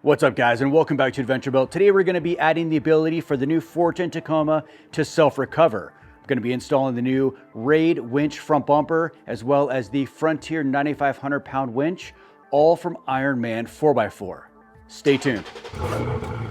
What's up guys, and welcome back to Adventure Built. Today we're going to be adding the ability for the new Frontier Tacoma to self-recover. We're going to be installing the new Raid Winch front bumper as well as the Frontier 9,500 pound winch, all from Ironman 4x4. Stay tuned.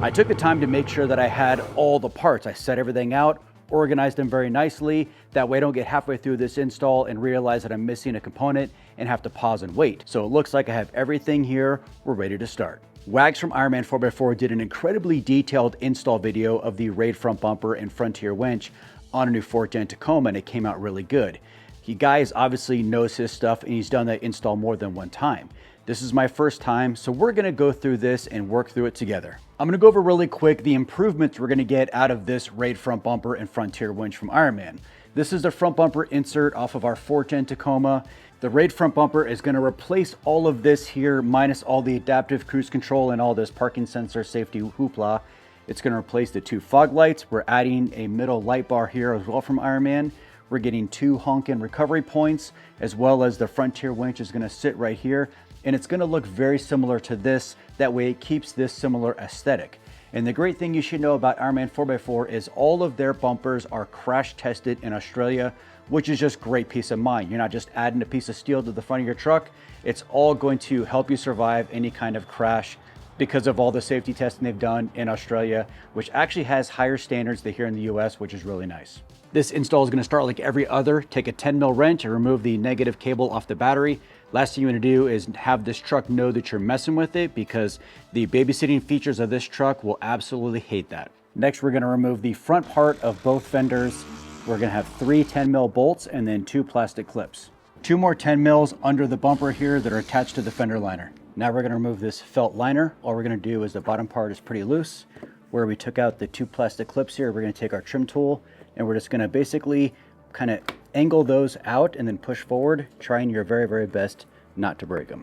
I took the time to make sure that I had all the parts. I set everything out, organized them very nicely. That way I don't get halfway through this install and realize that I'm missing a component and have to pause and wait. So it looks like I have everything here. We're ready to start. Wags from Ironman 4x4 did an incredibly detailed install video of the Raid front bumper and Frontier winch on a new Frontier Tacoma, and it came out really good. He guys obviously knows his stuff, and he's done that install more than one time. This is my first time, so we're gonna go through this and work through it together. I'm gonna go over really quick the improvements we're gonna get out of this Raid front bumper and Frontier winch from Ironman. This is the front bumper insert off of our Frontier Tacoma. The Raid front bumper is going to replace all of this here, minus all the adaptive cruise control and all this parking sensor safety hoopla. It's going to replace the two fog lights. We're adding a middle light bar here as well from Ironman. We're getting two honking recovery points, as well as the Frontier winch is going to sit right here. And it's going to look very similar to this. That way it keeps this similar aesthetic. And the great thing you should know about Ironman 4x4 is all of their bumpers are crash tested in Australia, which is just great peace of mind. You're not just adding a piece of steel to the front of your truck. It's all going to help you survive any kind of crash because of all the safety testing they've done in Australia, which actually has higher standards than here in the US, which is really nice. This install is going to start like every other. Take a 10mm wrench and remove the negative cable off the battery. Last thing you want to do is have this truck know that you're messing with it, because the babysitting features of this truck will absolutely hate that. Next, we're going to remove the front part of both fenders. We're going to have 3 10mm bolts and then 2 plastic clips. 2 more 10mm under the bumper here that are attached to the fender liner. Now we're going to remove this felt liner. All we're going to do is the bottom part is pretty loose. Where we took out the 2 plastic clips here, we're going to take our trim tool and we're just going to basically kind of angle those out and then push forward, trying your very, very best not to break them.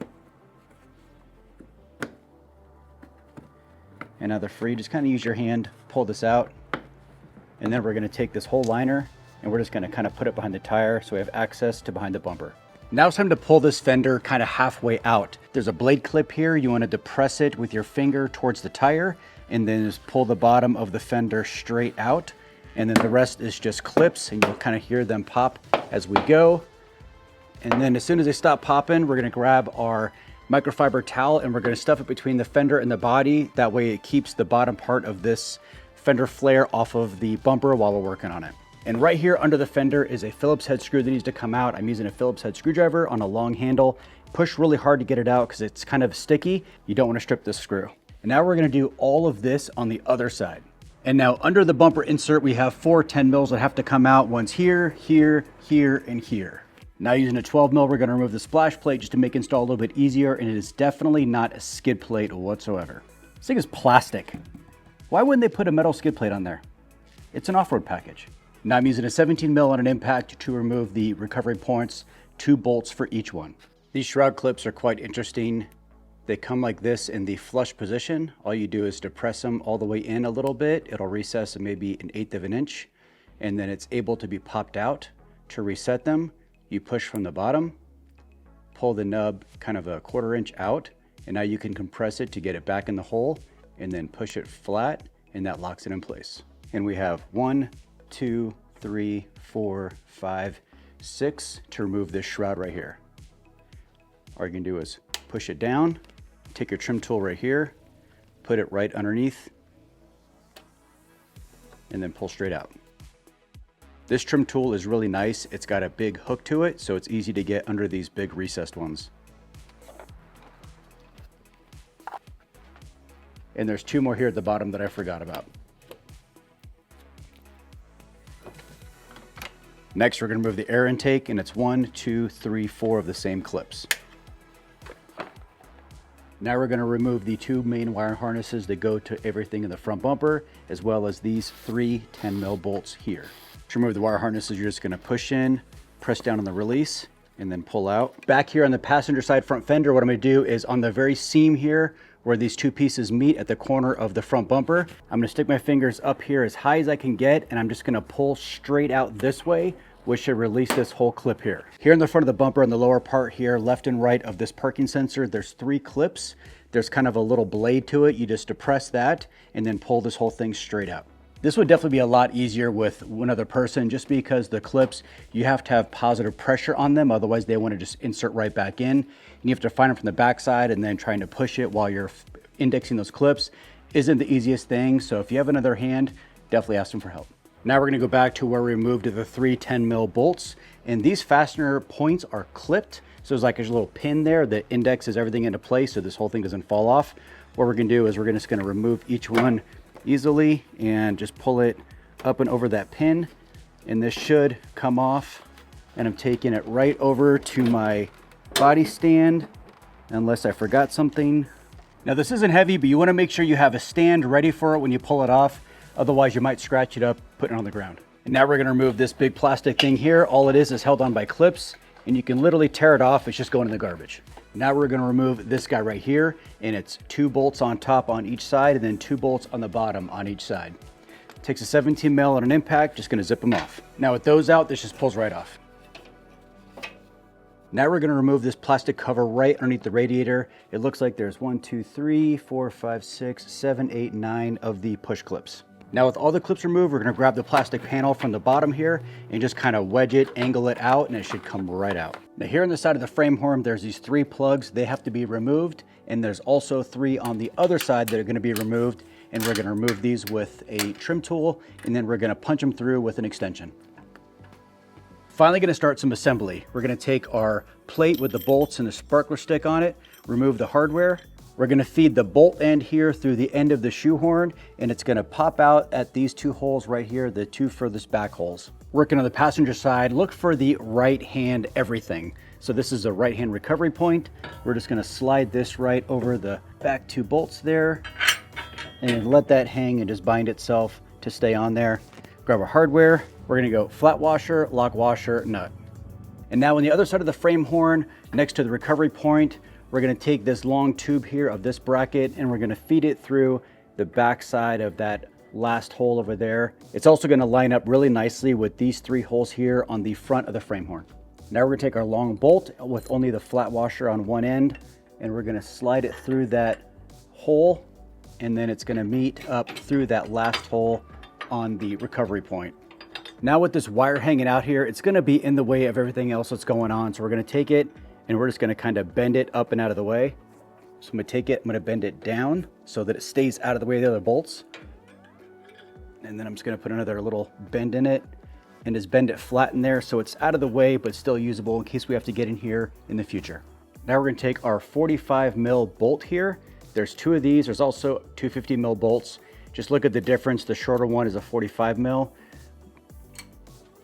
And now they're free. Just kind of use your hand, pull this out, and then we're going to take this whole liner and we're just going to kind of put it behind the tire so we have access to behind the bumper. Now it's time to pull this fender kind of halfway out. There's a blade clip here. You want to depress it with your finger towards the tire and then just pull the bottom of the fender straight out. And then the rest is just clips, and you'll kind of hear them pop as we go. And then as soon as they stop popping, we're going to grab our microfiber towel and we're going to stuff it between the fender and the body. That way it keeps the bottom part of this fender flare off of the bumper while we're working on it. And right here under the fender is a Phillips head screw that needs to come out. I'm using a Phillips head screwdriver on a long handle. Push really hard to get it out because it's kind of sticky. You don't want to strip this screw. And now we're going to do all of this on the other side. And now under the bumper insert, we have 4 10mm that have to come out. One's here, here, here, and here. Now using a 12mm, we're going to remove the splash plate just to make install a little bit easier. And it is definitely not a skid plate whatsoever. This thing is plastic. Why wouldn't they put a metal skid plate on there? It's an off-road package. Now I'm using a 17mm on an impact to remove the recovery points, 2 bolts for each one. These shroud clips are quite interesting. They come like this in the flush position. All you do is depress them all the way in a little bit. It'll recess maybe 1/8 of an inch, and then it's able to be popped out. To reset them, you push from the bottom, pull the nub kind of a 1/4 inch out, and now you can compress it to get it back in the hole, and then push it flat, and that locks it in place. And we have 1, 2, 3, 4, 5, 6 to remove this shroud right here. All you can do is push it down, take your trim tool right here, put it right underneath, and then pull straight out. This trim tool is really nice. It's got a big hook to it, so it's easy to get under these big recessed ones. And there's 2 more here at the bottom that I forgot about. Next, we're going to remove the air intake, and it's 1, 2, 3, 4 of the same clips. Now we're going to remove the 2 main wire harnesses that go to everything in the front bumper, as well as these 3 10mm bolts here. To remove the wire harnesses, you're just going to push in, press down on the release, and then pull out. Back here on the passenger side front fender, what I'm going to do is on the very seam here, where these 2 pieces meet at the corner of the front bumper, I'm going to stick my fingers up here as high as I can get, and I'm just going to pull straight out this way, which should release this whole clip here. Here in the front of the bumper, on the lower part here, left and right of this parking sensor, there's 3 clips there's kind of a little blade to it. You just depress that and then pull this whole thing straight out. This would definitely be a lot easier with another person, just because the clips, you have to have positive pressure on them. Otherwise they want to just insert right back in. And you have to find them from the backside, and then trying to push it while you're indexing those clips isn't the easiest thing. So if you have another hand, definitely ask them for help. Now we're going to go back to where we removed the 3 10 mil bolts, and these fastener points are clipped. So there's like a little pin there that indexes everything into place so this whole thing doesn't fall off. What we're going to do is we're just going to remove each one easily and just pull it up and over that pin, and this should come off. And I'm taking it right over to my body stand, unless I forgot something. Now this isn't heavy, but you want to make sure you have a stand ready for it when you pull it off. Otherwise you might scratch it up putting it on the ground. And now we're going to remove this big plastic thing here. All it is held on by clips, and you can literally tear it off. It's just going in the garbage. Now we're going to remove this guy right here, and it's 2 bolts on top on each side and then 2 bolts on the bottom on each side. It takes a 17 mil on an impact, just going to zip them off. Now with those out, this just pulls right off. Now we're going to remove this plastic cover right underneath the radiator. It looks like there's 1, 2, 3, 4, 5, 6, 7, 8, 9 of the push clips. Now with all the clips removed, we're going to grab the plastic panel from the bottom here and just kind of wedge it, angle it out, and it should come right out. Now here on the side of the frame horn, there's these 3 plugs. They have to be removed, and there's also 3 on the other side that are going to be removed, and we're going to remove these with a trim tool, and then we're going to punch them through with an extension. Finally going to start some assembly. We're going to take our plate with the bolts and the sparkler stick on it, remove the hardware. We're going to feed the bolt end here through the end of the shoehorn, and it's going to pop out at these 2 holes right here, the 2 furthest back holes. Working on the passenger side, look for the right hand everything. So this is a right hand recovery point. We're just going to slide this right over the back 2 bolts there and let that hang and just bind itself to stay on there. Grab our hardware. We're going to go flat washer, lock washer, nut. And now on the other side of the frame horn, next to the recovery point, we're going to take this long tube here of this bracket, and we're going to feed it through the back side of that last hole over there. It's also going to line up really nicely with these 3 holes here on the front of the frame horn. Now we're going to take our long bolt with only the flat washer on one end, and we're going to slide it through that hole, and then it's going to meet up through that last hole on the recovery point. Now with this wire hanging out here, it's going to be in the way of everything else that's going on. So we're going to take it and we're just going to kind of bend it up and out of the way. So I'm going to take it, I'm going to bend it down so that it stays out of the way of the other bolts. And then I'm just going to put another little bend in it and just bend it flat in there so it's out of the way but still usable in case we have to get in here in the future. Now we're going to take our 45 mil bolt here. There's 2 of these. There's also 2 50 mil bolts. Just look at the difference. The shorter one is a 45 mil.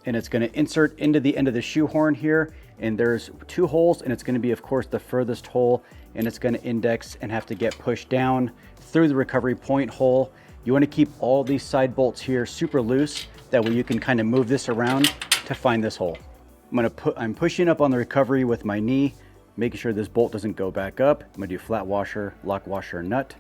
And it's going to insert into the end of the shoehorn here, and there's 2 holes, and it's going to be of course the furthest hole, and it's going to index and have to get pushed down through the recovery point hole. You want to keep all these side bolts here super loose, that way you can kind of move this around to find this hole. I'm pushing up on the recovery with my knee, making sure this bolt doesn't go back up. I'm going to do flat washer, lock washer, nut.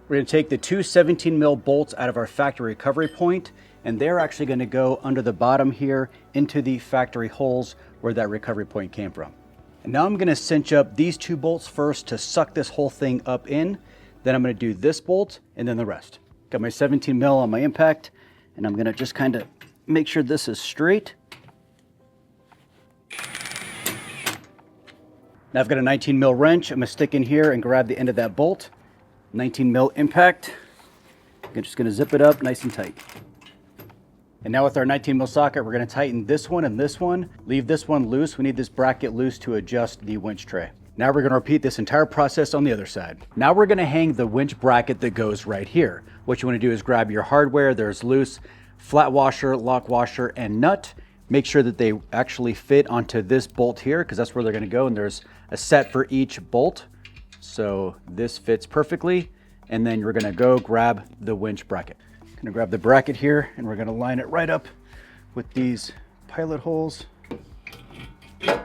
We're going to take the 2 17 mil bolts out of our factory recovery point, and they're actually going to go under the bottom here into the factory holes where that recovery point came from. And now I'm going to cinch up these 2 bolts first to suck this whole thing up in. Then I'm going to do this bolt and then the rest. Got my 17 mil on my impact, and I'm going to just kind of make sure this is straight. Now I've got a 19 mil wrench. I'm going to stick in here and grab the end of that bolt. 19 mil impact. I'm just going to zip it up nice and tight. And now with our 19 mil socket, we're going to tighten this one and this one. Leave this one loose. We need this bracket loose to adjust the winch tray. Now we're going to repeat this entire process on the other side. Now we're going to hang the winch bracket that goes right here. What you want to do is grab your hardware. There's loose flat washer, lock washer, and nut. Make sure that they actually fit onto this bolt here, because that's where they're going to go. And there's a set for each bolt. So this fits perfectly. And then you're going to go grab the winch bracket. I'm going to grab the bracket here, and we're going to line it right up with these pilot holes. I'm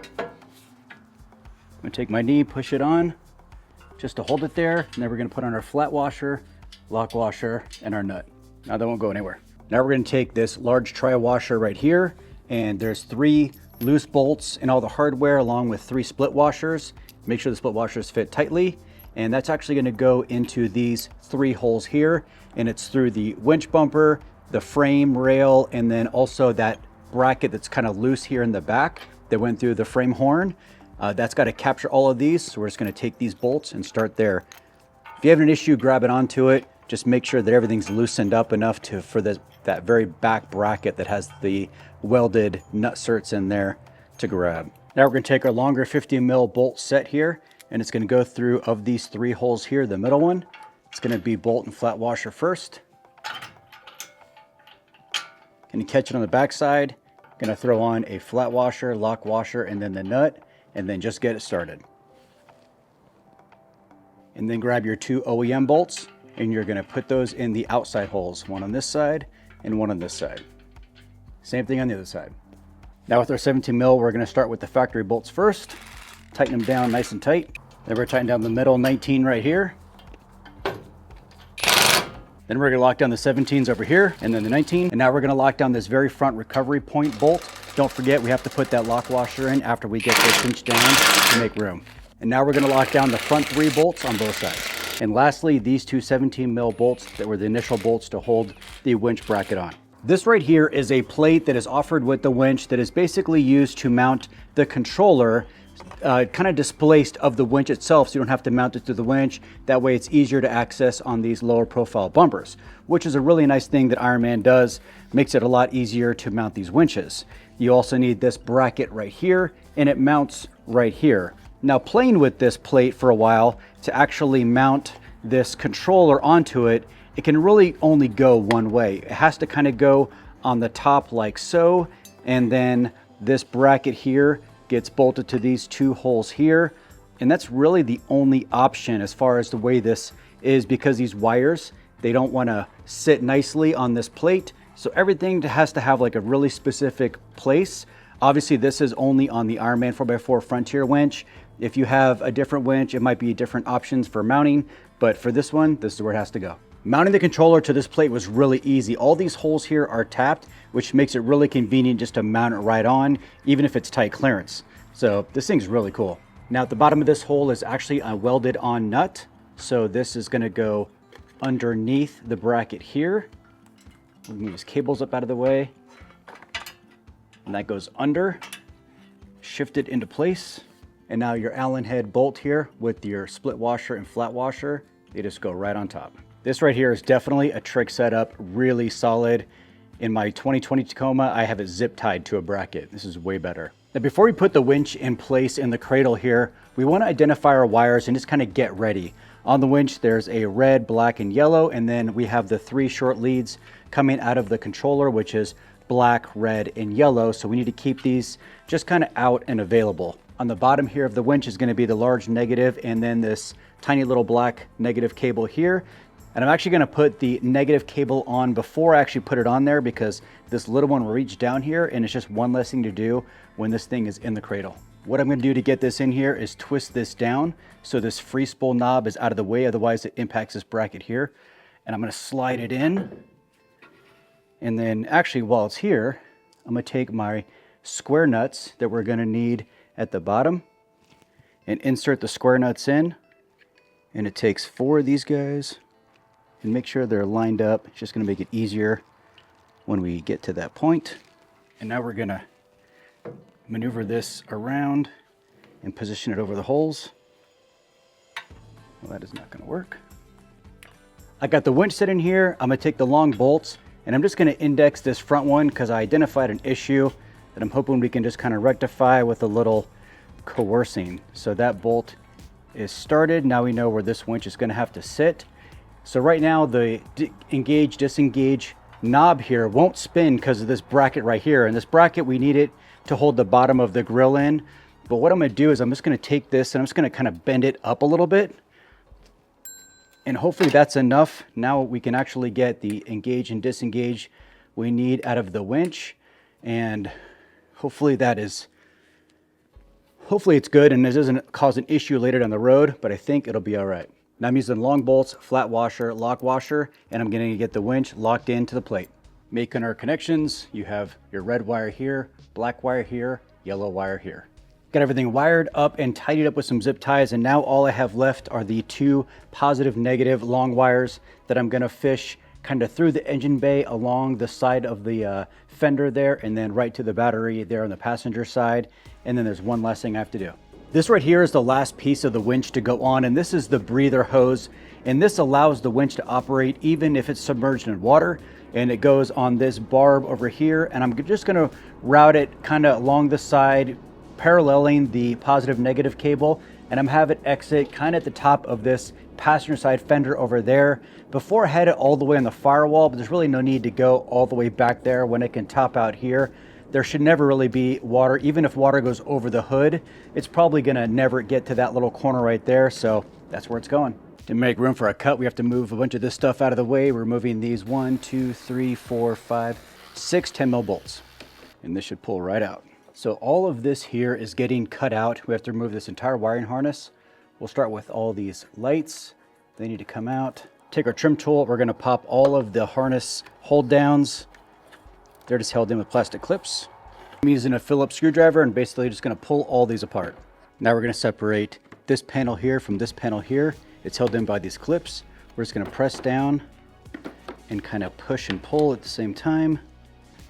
going to take my knee, push it on just to hold it there, and then we're going to put on our flat washer, lock washer, and our nut. Now that won't go anywhere. Now we're going to take this large tri washer right here, and there's 3 loose bolts and all the hardware along with 3 split washers, Make sure the split washers fit tightly, and that's actually going to go into these 3 holes here, and it's through the winch bumper, the frame rail, and then also that bracket that's kind of loose here in the back that went through the frame horn. That's got to capture all of these, so we're just going to take these bolts and start there. If you have an issue grabbing onto it, just make sure that everything's loosened up enough for that very back bracket that has the welded nut certs in there to grab. Now we're going to take our longer 50 mil bolt set here, and it's going to go through of these 3 holes here, the middle one. It's going to be bolt and flat washer first. Going to catch it on the back side. Going to throw on a flat washer, lock washer, and then the nut, and then just get it started. And then grab your 2 OEM bolts, and you're going to put those in the outside holes, one on this side and one on this side. Same thing on the other side. Now with our 17 mil, we're going to start with the factory bolts first. Tighten them down nice and tight. Then we're tighten down the middle 19 right here. Then we're going to lock down the 17s over here, and then the 19. And now we're going to lock down this very front recovery point bolt. Don't forget, we have to put that lock washer in after we get this cinched down to make room. And now we're going to lock down the front 3 bolts on both sides. And lastly, these 2 17 mil bolts that were the initial bolts to hold the winch bracket on. This right here is a plate that is offered with the winch that is basically used to mount the controller kind of displaced of the winch itself, so you don't have to mount it to the winch. That way it's easier to access on these lower profile bumpers, which is a really nice thing that Ironman does. Makes it a lot easier to mount these winches. You also need this bracket right here, and it mounts right here. Now, playing with this plate for a while to actually mount this controller onto it, it can really only go one way. It has to kind of go on the top like so, and then this bracket here gets bolted to these 2 holes here. And that's really the only option as far as the way this is, because these wires, they don't want to sit nicely on this plate. So everything has to have like a really specific place. Obviously, this is only on the Ironman 4x4 Frontier winch. If you have a different winch, it might be different options for mounting, but for this one, this is where it has to go. Mounting the controller to this plate was really easy. All these holes here are tapped, which makes it really convenient just to mount it right on, even if it's tight clearance. So this thing's really cool. Now at the bottom of this hole is actually a welded on nut. So this is gonna go underneath the bracket here. We'll move these cables up out of the way. And that goes under, shift it into place. And now your Allen head bolt here with your split washer and flat washer, they just go right on top. This right here is definitely a trick setup, really solid. In my 2020 Tacoma, I have it zip tied to a bracket. This is way better. Now, before we put the winch in place in the cradle here, we want to identify our wires and just kind of get ready. On the winch, there's a red, black, and yellow, and then we have the 3 short leads coming out of the controller, which is black, red, and yellow. So we need to keep these just kind of out and available. On the bottom here of the winch is going to be the large negative, and then this tiny little black negative cable here. And I'm actually going to put the negative cable on before I actually put it on there, because this little one will reach down here, and it's just one less thing to do when this thing is in the cradle. What I'm going to do to get this in here is twist this down so this free spool knob is out of the way, otherwise it impacts this bracket here. And I'm going to slide it in. And then actually while it's here, I'm going to take my square nuts that we're going to need at the bottom and insert the square nuts in. And it takes 4 of these guys. And make sure they're lined up. It's just going to make it easier when we get to that point. And now we're going to maneuver this around and position it over the holes. Well, that is not going to work. I got the winch set in here. I'm going to take the long bolts, and I'm just going to index this front one because I identified an issue that I'm hoping we can just kind of rectify with a little coercing. So that bolt is started. Now we know where this winch is going to have to sit. So right now the engage, disengage knob here won't spin because of this bracket right here. And this bracket, we need it to hold the bottom of the grill in. But what I'm going to do is I'm just going to take this and I'm just going to kind of bend it up a little bit. And hopefully that's enough. Now we can actually get the engage and disengage we need out of the winch. And hopefully it's good and this doesn't cause an issue later down the road, but I think it'll be all right. Now I'm using long bolts, flat washer, lock washer, and I'm going to get the winch locked into the plate. Making our connections, you have your red wire here, black wire here, yellow wire here. Got everything wired up and tidied up with some zip ties, and now all I have left are the 2 positive negative long wires that I'm gonna fish kind of through the engine bay along the side of the fender there, and then right to the battery there on the passenger side. And then there's one last thing I have to do. This right here is the last piece of the winch to go on, and this is the breather hose. And this allows the winch to operate even if it's submerged in water. And it goes on this barb over here, and I'm just gonna route it kind of along the side, paralleling the positive negative cable, and I'm having it exit kind of at the top of this passenger side fender over there. Before I head it all the way on the firewall, but there's really no need to go all the way back there when it can top out here. There should never really be water. Even if water goes over the hood, it's probably gonna never get to that little corner right there, so that's where it's going. To make room for a cut, we have to move a bunch of this stuff out of the way. We're moving these 1, 2, 3, 4, 5, 6 10mm bolts, and this should pull right out. So all of this here is getting cut out. We have to remove this entire wiring harness. We'll start with all these lights. They need to come out. Take our trim tool. We're gonna pop all of the harness hold downs. They're just held in with plastic clips. I'm using a Phillips screwdriver and basically just gonna pull all these apart. Now we're gonna separate this panel here from this panel here. It's held in by these clips. We're just gonna press down and kind of push and pull at the same time.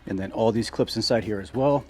And then all these clips inside here as well.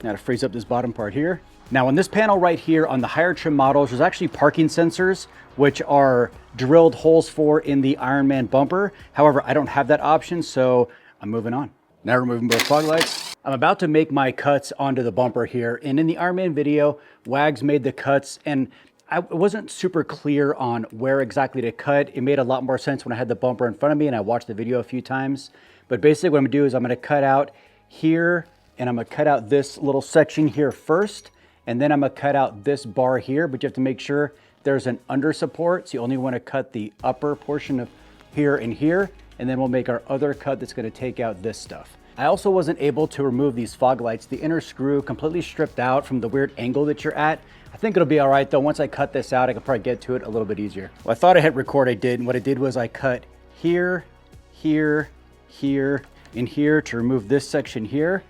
Now to freeze up this bottom part here. Now on this panel right here on the higher trim models, there's actually parking sensors, which are drilled holes for in the Ironman bumper. However, I don't have that option, so I'm moving on. Now removing both fog lights. I'm about to make my cuts onto the bumper here. And in the Ironman video, Wags made the cuts, and I wasn't super clear on where exactly to cut. It made a lot more sense when I had the bumper in front of me and I watched the video a few times. But basically what I'm gonna do is I'm gonna cut out here, and I'm gonna cut out this little section here first, and then I'm gonna cut out this bar here, but you have to make sure there's an under support. So you only wanna cut the upper portion of here and here, and then we'll make our other cut that's gonna take out this stuff. I also wasn't able to remove these fog lights. The inner screw completely stripped out from the weird angle that you're at. I think it'll be all right though. Once I cut this out, I can probably get to it a little bit easier. Well, I thought I hit record, I did. And what I did was I cut here, here, here, and here to remove this section here.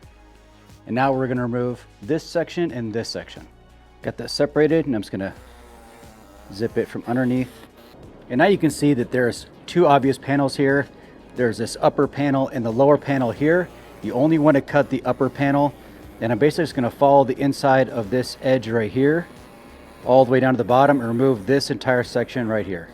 And now we're gonna remove this section and this section. Got that separated, and I'm just gonna zip it from underneath. And now you can see that there's 2 obvious panels here. There's this upper panel and the lower panel here. You only want to cut the upper panel, and I'm basically just going to follow the inside of this edge right here all the way down to the bottom and remove this entire section right here.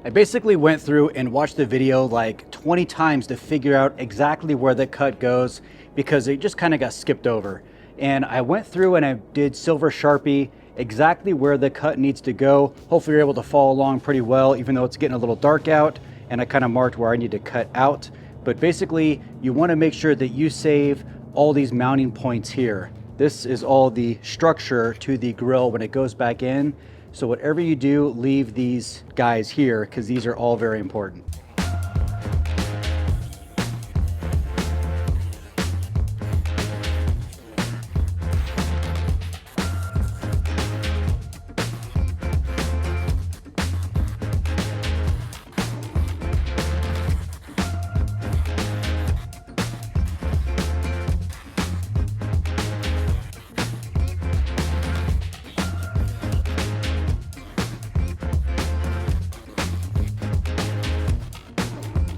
I basically went through and watched the video like 20 times to figure out exactly where the cut goes, because it just kind of got skipped over. And I went through and I did silver Sharpie exactly where the cut needs to go. Hopefully you're able to follow along pretty well, even though it's getting a little dark out, and I kind of marked where I need to cut out. But basically you want to make sure that you save all these mounting points here. This is all the structure to the grill when it goes back in. So whatever you do, leave these guys here, because these are all very important.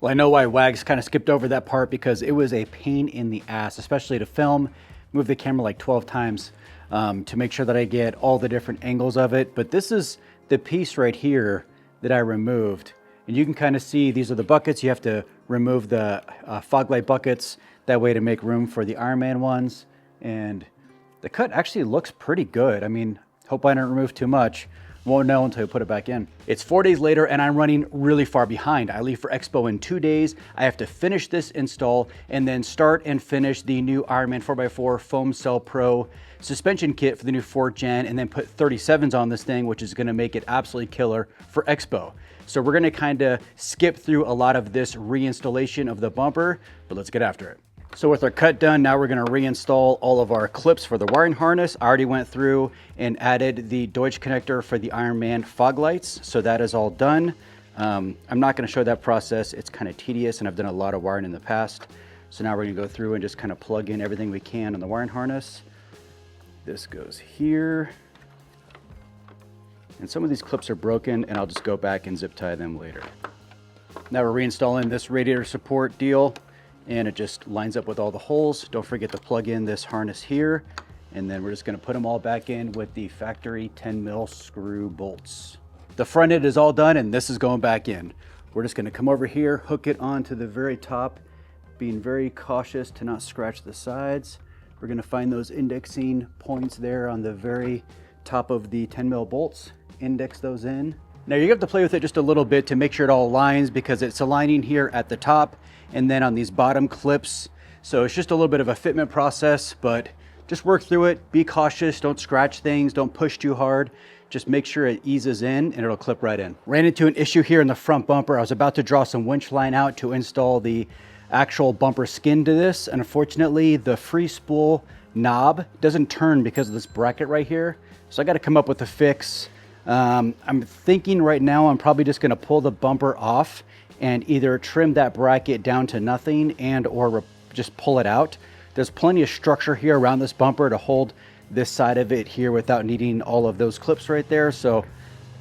Well, I know why Wags kind of skipped over that part, because it was a pain in the ass, especially to film. Move the camera like 12 times to make sure that I get all the different angles of it. But this is the piece right here that I removed. And you can kind of see these are the buckets. You have to remove the fog light buckets that way to make room for the Ironman ones. And the cut actually looks pretty good. I mean, hope I didn't remove too much. Won't know until I put it back in. It's 4 days later and I'm running really far behind. I leave for Expo in 2 days. I have to finish this install and then start and finish the new Ironman 4x4 Foam Cell Pro suspension kit for the new 4th gen, and then put 37s on this thing, which is gonna make it absolutely killer for Expo. So we're gonna kinda skip through a lot of this reinstallation of the bumper, but let's get after it. So with our cut done, now we're gonna reinstall all of our clips for the wiring harness. I already went through and added the Deutsch connector for the Ironman fog lights, so that is all done. I'm not gonna show that process. It's kind of tedious, and I've done a lot of wiring in the past. So now we're gonna go through and just kind of plug in everything we can on the wiring harness. This goes here. And some of these clips are broken, and I'll just go back and zip tie them later. Now we're reinstalling this radiator support deal, and it just lines up with all the holes. Don't forget to plug in this harness here, and then we're just gonna put them all back in with the factory 10 mil screw bolts. The front end is all done, and this is going back in. We're just gonna come over here, hook it onto the very top, being very cautious to not scratch the sides. We're gonna find those indexing points there on the very top of the 10 mil bolts, index those in. Now you have to play with it just a little bit to make sure it all aligns, because it's aligning here at the top and then on these bottom clips. So it's just a little bit of a fitment process, but just work through it, be cautious, don't scratch things, don't push too hard. Just make sure it eases in and it'll clip right in. Ran into an issue here in the front bumper. I was about to draw some winch line out to install the actual bumper skin to this, and unfortunately the free spool knob doesn't turn because of this bracket right here. So I got to come up with a fix. I'm thinking right now I'm probably just going to pull the bumper off and either trim that bracket down to nothing and or just pull it out. There's plenty of structure here around this bumper to hold this side of it here without needing all of those clips right there. So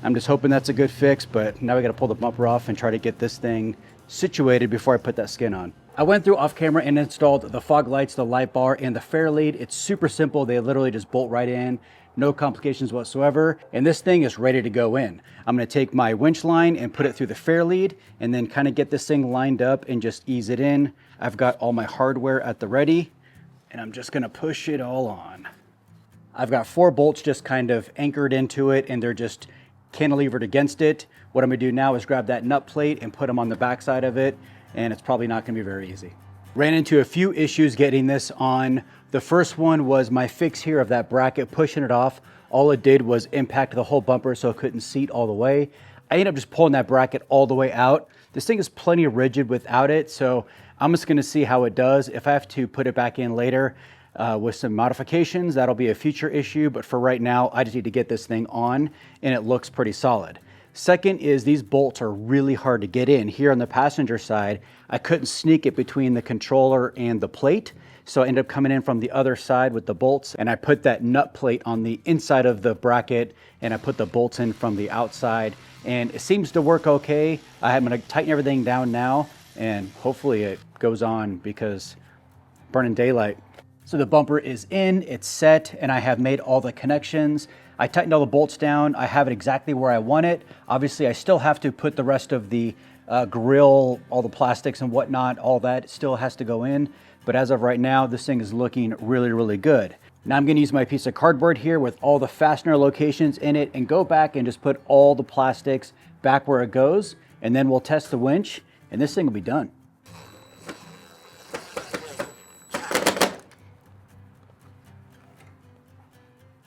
I'm just hoping that's a good fix, but now we got to pull the bumper off and try to get this thing situated before I put that skin on. I went through off camera and installed the fog lights, the light bar, and the fair lead. It's super simple. They literally just bolt right in, no complications whatsoever. And this thing is ready to go in. I'm gonna take my winch line and put it through the fair lead and then kind of get this thing lined up and just ease it in. I've got all my hardware at the ready and I'm just gonna push it all on. I've got 4 bolts just kind of anchored into it and they're just cantilevered against it. What I'm gonna do now is grab that nut plate and put them on the back side of it, and it's probably not gonna be very easy. Ran into a few issues getting this on. The first one was my fix here of that bracket, pushing it off. All it did was impact the whole bumper so it couldn't seat all the way. I ended up just pulling that bracket all the way out. This thing is plenty rigid without it, so I'm just gonna see how it does. If I have to put it back in later with some modifications, that'll be a future issue, but for right now, I just need to get this thing on and it looks pretty solid. Second is these bolts are really hard to get in. Here on the passenger side, I couldn't sneak it between the controller and the plate, so I ended up coming in from the other side with the bolts, and I put that nut plate on the inside of the bracket, and I put the bolts in from the outside, and it seems to work okay. I'm gonna tighten everything down now, and hopefully it goes on because burning daylight. So the bumper is in, it's set, and I have made all the connections. I tightened all the bolts down. I have it exactly where I want it. Obviously, I still have to put the rest of the grill, all the plastics and whatnot, all that still has to go in. But as of right now, this thing is looking really, really good. Now I'm gonna use my piece of cardboard here with all the fastener locations in it and go back and just put all the plastics back where it goes. And then we'll test the winch and this thing will be done.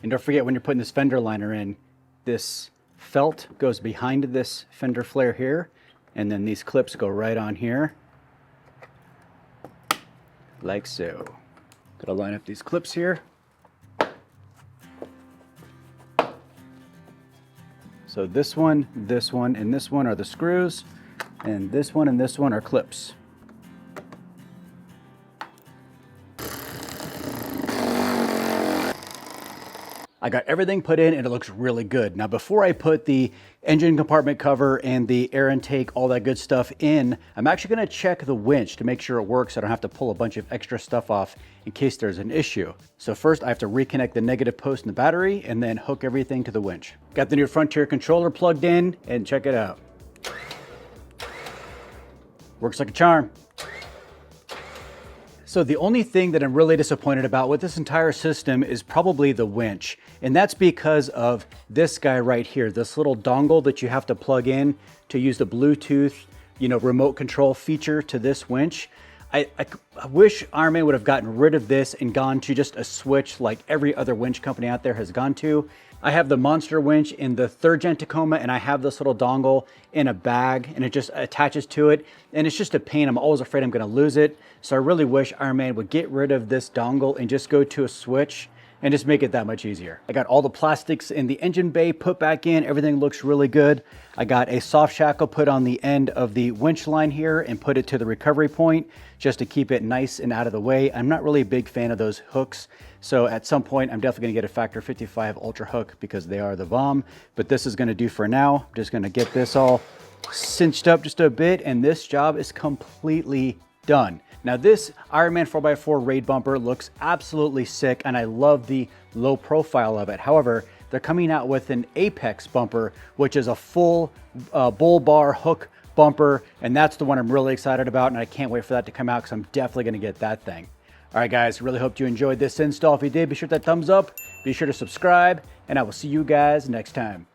And don't forget, when you're putting this fender liner in, this felt goes behind this fender flare here, and then these clips go right on here, like so. Gotta line up these clips here. So this one, and this one are the screws, and this one are clips. I got everything put in and it looks really good. Now, before I put the engine compartment cover and the air intake, all that good stuff in, I'm actually gonna check the winch to make sure it works so I don't have to pull a bunch of extra stuff off in case there's an issue. So first I have to reconnect the negative post in the battery and then hook everything to the winch. Got the new Frontier controller plugged in and check it out. Works like a charm. So the only thing that I'm really disappointed about with this entire system is probably the winch. And that's because of this guy right here, this little dongle that you have to plug in to use the Bluetooth, remote control feature to this winch. I wish Ironman would have gotten rid of this and gone to just a switch like every other winch company out there has gone to. I have the monster winch in the 3rd gen Tacoma and I have this little dongle in a bag and it just attaches to it. And it's just a pain. I'm always afraid I'm gonna lose it. So I really wish Ironman would get rid of this dongle and just go to a switch. and just make it that much easier. I got all the plastics in the engine bay put back in. Everything looks really good. I got a soft shackle put on the end of the winch line here and put it to the recovery point just to keep it nice and out of the way. I'm not really a big fan of those hooks. So at some point, I'm definitely gonna get a Factor 55 Ultra hook because they are the bomb, but this is gonna do for now. I'm just gonna get this all cinched up just a bit, and this job is completely done. Now this Ironman 4x4 Raid bumper looks absolutely sick, and I love the low profile of it. However, they're coming out with an Apex bumper, which is a full bull bar hook bumper, and that's the one I'm really excited about, and I can't wait for that to come out because I'm definitely gonna get that thing. All right guys, really hope you enjoyed this install. If you did, be sure to hit that thumbs up, be sure to subscribe, and I will see you guys next time.